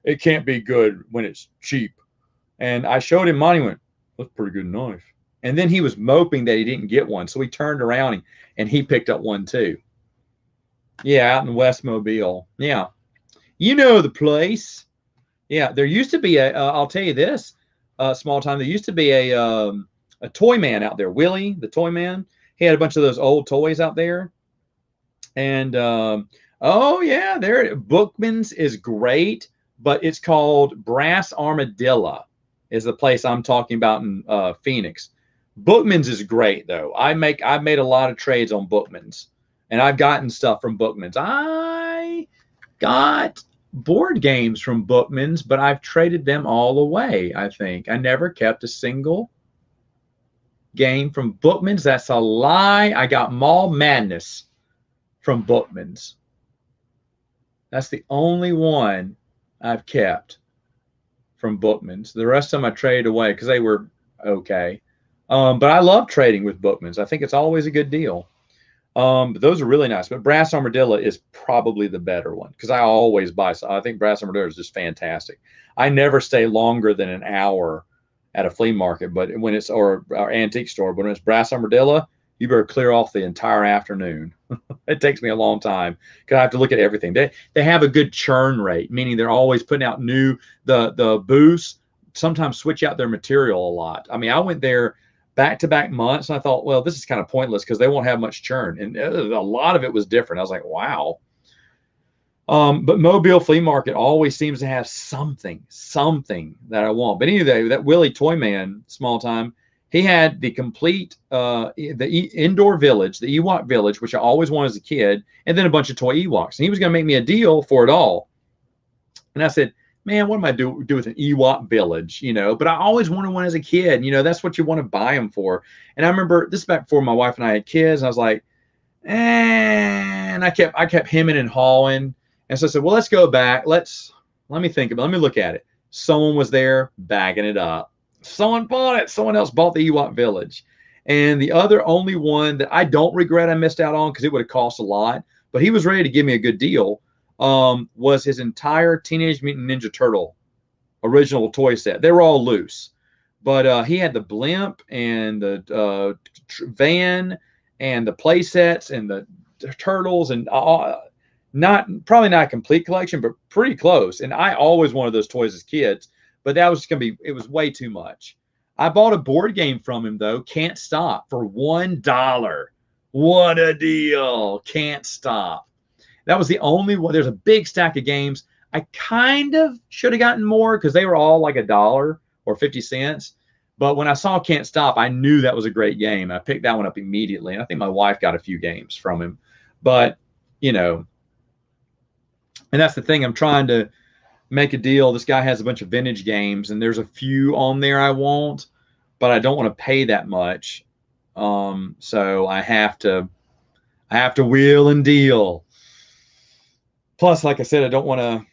it can't be good when it's cheap. And I showed him mine. He went, "That's a pretty good knife." And then he was moping that he didn't get one, so he turned around and he picked up one too. Yeah, out in West Mobile. Yeah. You know the place. Yeah, there used to be I'll tell you this, small time, there used to be a toy man out there, Willie, the toy man. He had a bunch of those old toys out there. And, oh, yeah, Bookman's is great, but it's called Brass Armadillo is the place I'm talking about in Phoenix. Bookman's is great, though. I've made a lot of trades on Bookman's. And I've gotten stuff from Bookman's. I got board games from Bookman's, but I've traded them all away, I think. I never kept a single game from Bookman's. That's a lie. I got Mall Madness from Bookman's. That's the only one I've kept from Bookman's. The rest of them I traded away because they were okay. But I love trading with Bookman's. I think it's always a good deal. But those are really nice. But Brass Armadillo is probably the better one because I always buy. I think Brass Armadillo is just fantastic. I never stay longer than an hour at a flea market, but when it's or antique store. But when it's Brass Armadillo, you better clear off the entire afternoon. It takes me a long time because I have to look at everything. They have a good churn rate, meaning they're always putting out new. The booths sometimes switch out their material a lot. I mean, I went there back-to-back months, and I thought, well, this is kind of pointless because they won't have much churn. And a lot of it was different. I was like, wow. But Mobile Flea Market always seems to have something that I want. But anyway, that Willie Toyman, small time, he had the complete indoor village, the Ewok village, which I always wanted as a kid, and then a bunch of toy Ewoks. And he was going to make me a deal for it all. And I said, man, what am I do with an Ewok village, But I always wanted one as a kid. That's what you want to buy them for. And I remember this is back before my wife and I had kids. And I was like, and I kept hemming and hawing. And so I said, well, let's go back. Let me think about it. Let me look at it. Someone was there bagging it up. Someone bought it. Someone else bought the Ewok village. And the only one that I don't regret I missed out on because it would have cost a lot, but he was ready to give me a good deal. Was his entire Teenage Mutant Ninja Turtle original toy set. They were all loose, but he had the blimp and the van and the play sets and the turtles and probably not a complete collection, but pretty close. And I always wanted those toys as kids, but that was it was way too much. I bought a board game from him though, Can't Stop, for $1. What a deal. Can't Stop. That was the only one. There's a big stack of games. I kind of should have gotten more because they were all like $1 or 50 cents. But when I saw Can't Stop, I knew that was a great game. I picked that one up immediately. And I think my wife got a few games from him. But, and that's the thing. I'm trying to make a deal. This guy has a bunch of vintage games, and there's a few on there I want, but I don't want to pay that much. So I have to wheel and deal. Plus, like I said, I don't want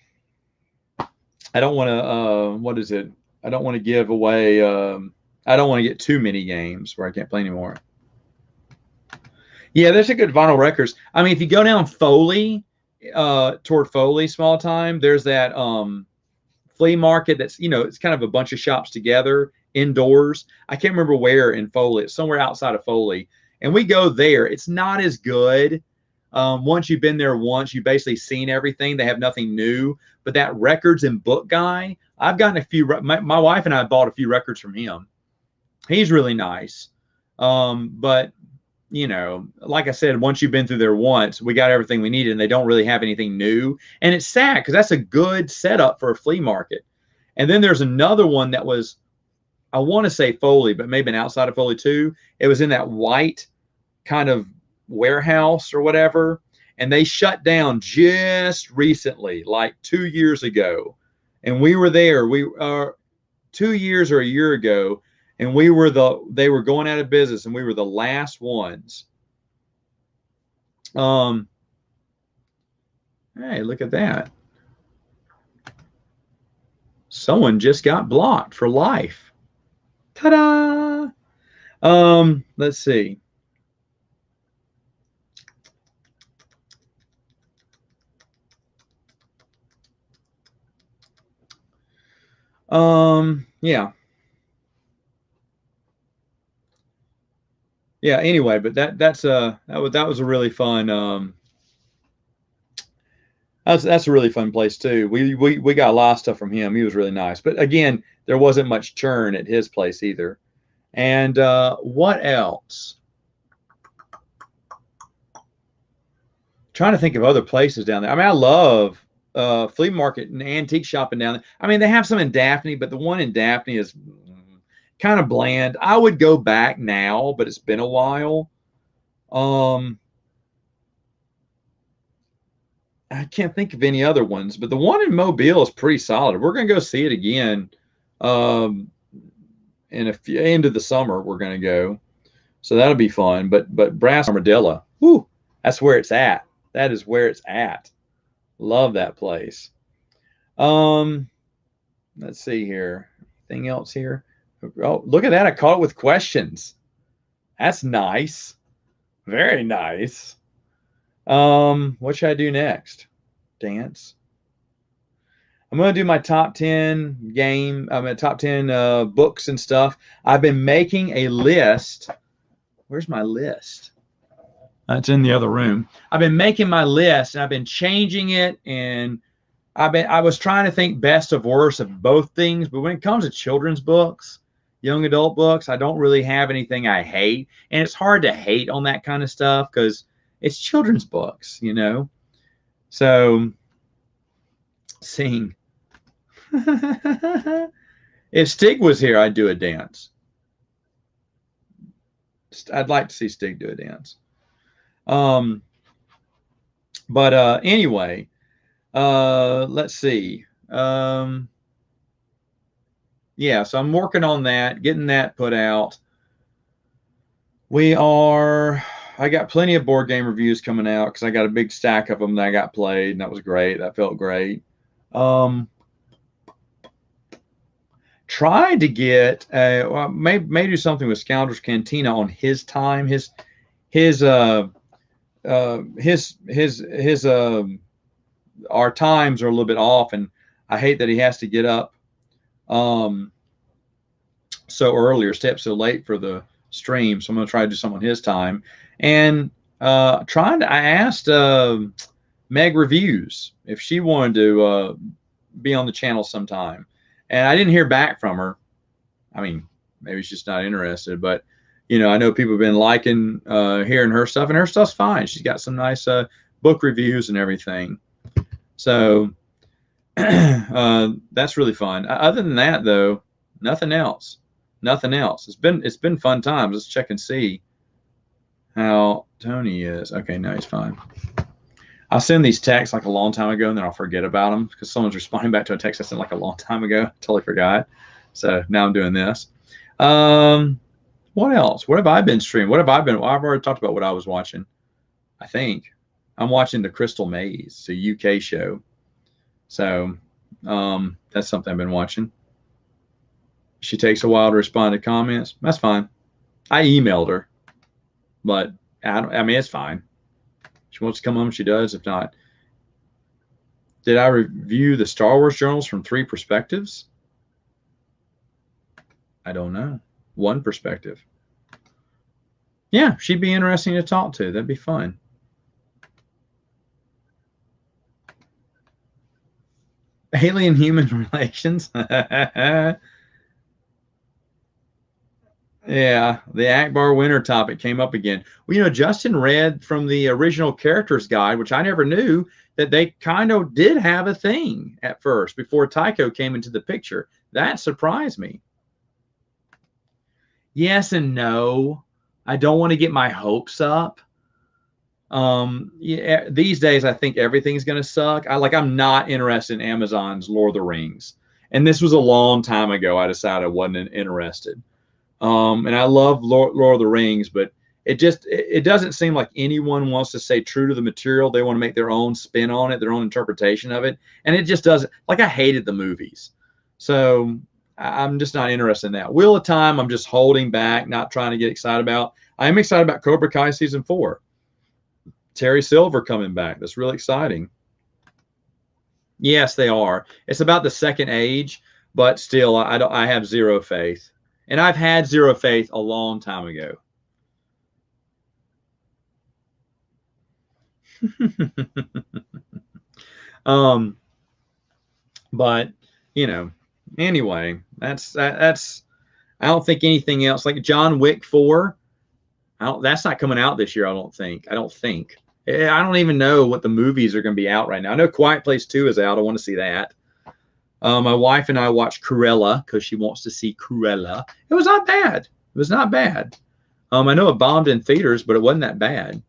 to, what is it? I don't want to give away, I don't want to get too many games where I can't play anymore. Yeah, there's a good vinyl records. I mean, if you go down Foley, toward Foley, small time, there's that flea market that's, it's kind of a bunch of shops together indoors. I can't remember where in Foley. It's somewhere outside of Foley. And we go there. It's not as good. Once you've been there once, you've basically seen everything. They have nothing new. But that records and book guy, I've gotten a few. My wife and I bought a few records from him. He's really nice. But, like I said, once you've been through there once, we got everything we needed, and they don't really have anything new. And it's sad because that's a good setup for a flea market. And then there's another one that was, I want to say Foley, but maybe an outside of Foley too. It was in that white kind of warehouse or whatever, and they shut down just recently, like 2 years ago. And we were there. We 2 years or a year ago, and they were going out of business, and we were the last ones. Hey, look at that. Someone just got blocked for life. Ta-da! Let's see. Yeah. Yeah, anyway, but that was a really fun that's a really fun place too. We got a lot of stuff from him. He was really nice. But again, there wasn't much churn at his place either. And what else? Trying to think of other places down there. I mean, I love flea market and antique shopping down there. I mean, they have some in Daphne, but the one in Daphne is kind of bland. I would go back now, but it's been a while. I can't think of any other ones, but the one in Mobile is pretty solid. We're gonna go see it again. In a few end of the summer, we're gonna go, so that'll be fun. But Brass Armadillo, whoo, that's where it's at. That is where it's at. Love that place. Let's see here. Anything else here? Oh, look at that! I caught it with questions. That's nice. Very nice. What should I do next? Dance. I'm going to do my top 10 top 10 books and stuff. I've been making a list. Where's my list? It's in the other room. I've been making my list, and I've been changing it, and I was trying to think best of worst of both things, but when it comes to children's books, young adult books, I don't really have anything I hate, and it's hard to hate on that kind of stuff because it's children's books, you know. So, sing. If Stig was here, I'd do a dance. I'd like to see Stig do a dance. Anyway, let's see. Yeah, so I'm working on that, getting that put out. I got plenty of board game reviews coming out because I got a big stack of them that I got played, and that was great. That felt great. Tried to get may do something with Scoundrels Cantina on his time. Our times are a little bit off, and I hate that he has to get up so early or stay up so late for the stream. So I'm going to try to do something on his time. And I asked Meg Reviews if she wanted to be on the channel sometime, and I didn't hear back from her. I mean, maybe she's just not interested, but you know, I know people have been liking hearing her stuff, and her stuff's fine. She's got some nice book reviews and everything. So that's really fun. Other than that, though, nothing else. Nothing else. It's been fun times. Let's check and see how Tony is. Okay, no, he's fine. I'll send these texts like a long time ago, and then I'll forget about them because someone's responding back to a text I sent like a long time ago. Totally forgot. So now I'm doing this. What else? What have I been streaming? What have I been? Well, I've already talked about what I was watching. I think I'm watching The Crystal Maze, a UK show. So that's something I've been watching. She takes a while to respond to comments. That's fine. I emailed her, but I mean, it's fine. She wants to come home, she does. If not, did I review the Star Wars journals from 3 perspectives? I don't know. 1 perspective. Yeah, she'd be interesting to talk to. That'd be fun. Alien-human relations. Yeah, the Akbar winter topic came up again. Well, you know, Justin read from the original characters guide, which I never knew, that they kind of did have a thing at first before Tycho came into the picture. That surprised me. Yes and no. I don't want to get my hopes up. Yeah, these days I think everything's going to suck. I'm not interested in Amazon's Lord of the Rings. And this was a long time ago I decided I wasn't interested. And I love Lord of the Rings, but it doesn't seem like anyone wants to stay true to the material. They want to make their own spin on it, their own interpretation of it, and it just doesn't. Like, I hated the movies, so I'm just not interested in that. Wheel of Time, I'm just holding back, not trying to get excited about. I am excited about Cobra Kai season 4. Terry Silver coming back. That's really exciting. Yes, they are. It's about the second age, but still, I have zero faith, and I've had zero faith a long time ago. But anyway, that's I don't think anything else like John Wick 4. That's not coming out this year. I don't think. I don't even know what the movies are going to be out right now. I know Quiet Place 2 is out. I want to see that. My wife and I watched Cruella because she wants to see Cruella. It was not bad. I know it bombed in theaters, but it wasn't that bad.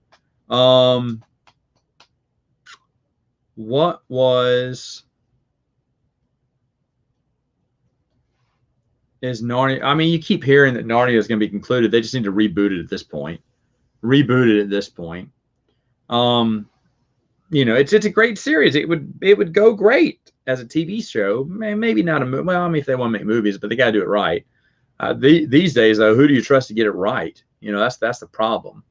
What was is Narnia? I mean, you keep hearing that Narnia is going to be concluded. They just need to reboot it at this point. It's a great series. It would go great as a TV show. Maybe not a movie. Well, I mean, if they want to make movies, but they got to do it right. These days, though, who do you trust to get it right? That's the problem.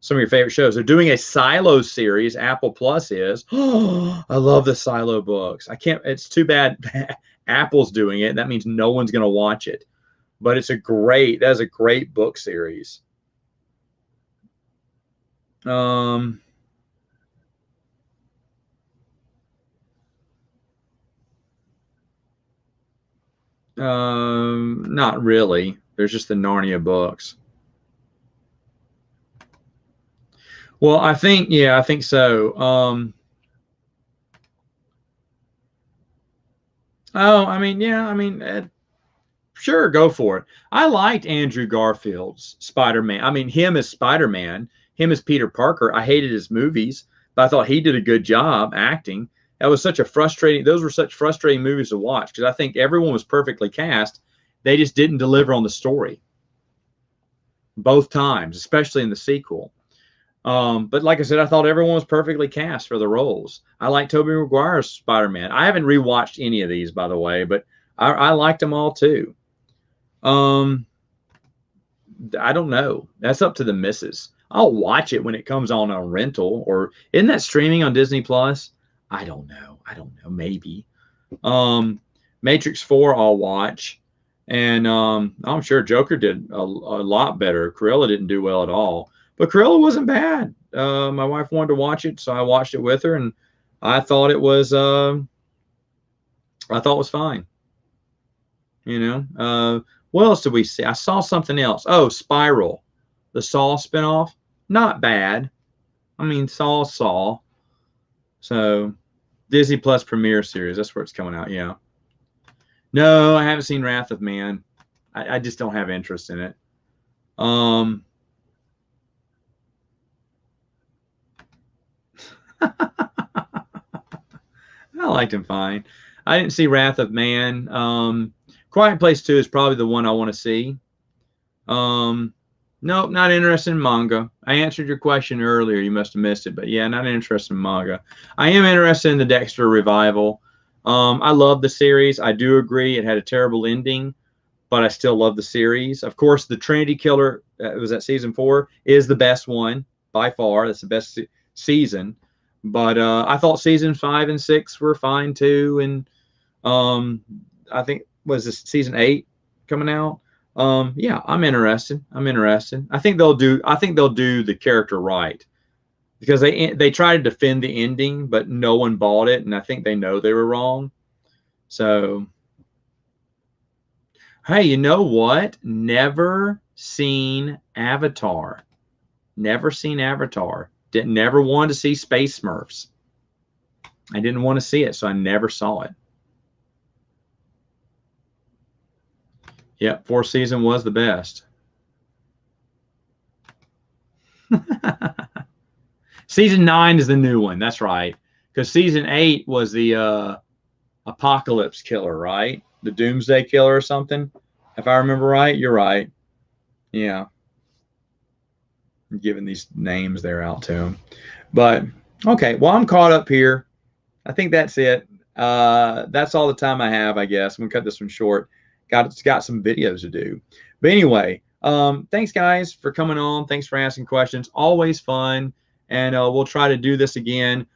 Some of your favorite shows. They're doing a Silo series. Apple Plus is. Oh, I love the Silo books. I can't. It's too bad Apple's doing it. That means no one's going to watch it. But that's a great book series. Not really. There's just the Narnia books. Well, I think so. Sure, go for it. I liked Andrew Garfield's Spider-Man. I mean, him as Spider-Man, him as Peter Parker. I hated his movies, but I thought he did a good job acting. Those were such frustrating movies to watch because I think everyone was perfectly cast. They just didn't deliver on the story both times, especially in the sequel. But like I said, I thought everyone was perfectly cast for the roles. I like Tobey Maguire's Spider-Man. I haven't rewatched any of these, by the way, but I liked them all too. I don't know. That's up to the missus. I'll watch it when it comes on rental, or isn't that streaming on Disney Plus? I don't know. Maybe. Matrix 4 I'll watch. And I'm sure Joker did a lot better. Cruella didn't do well at all. But Cruella wasn't bad. My wife wanted to watch it, so I watched it with her, and I thought it was fine. What else did we see? I saw something else. Oh, Spiral, the Saw spinoff. Not bad. I mean, Saw. So, Disney Plus premiere series. That's where it's coming out. Yeah. No, I haven't seen Wrath of Man. I just don't have interest in it. I liked him fine. I didn't see Wrath of Man. Quiet Place 2 is probably the one I want to see. Nope, not interested in manga. I answered your question earlier. You must have missed it. But yeah, not interested in manga. I am interested in the Dexter revival. I love the series. I do agree it had a terrible ending, but I still love the series. Of course, the Trinity Killer, it was at season 4, is the best one by far. That's the best season. But I thought seasons 5 and 6 were fine too. And I think, was this season 8 coming out? Yeah, I'm interested. I think they'll do the character right, because they try to defend the ending, but no one bought it, and I think they know they were wrong. So, hey, you know what? Never seen Avatar. Never wanted to see Space Smurfs. I didn't want to see it, so I never saw it. Yep, 4th season was the best. Season 9 is the new one. That's right. Because season 8 was the Apocalypse Killer, right? The Doomsday Killer or something. If I remember right, you're right. Yeah. I'm giving these names there out to them. But okay, well, I'm caught up here. I think that's it. That's all the time I have, I guess. I'm gonna cut this one short. Got some videos to do. But anyway, thanks guys for coming on. Thanks for asking questions. Always fun, and we'll try to do this again.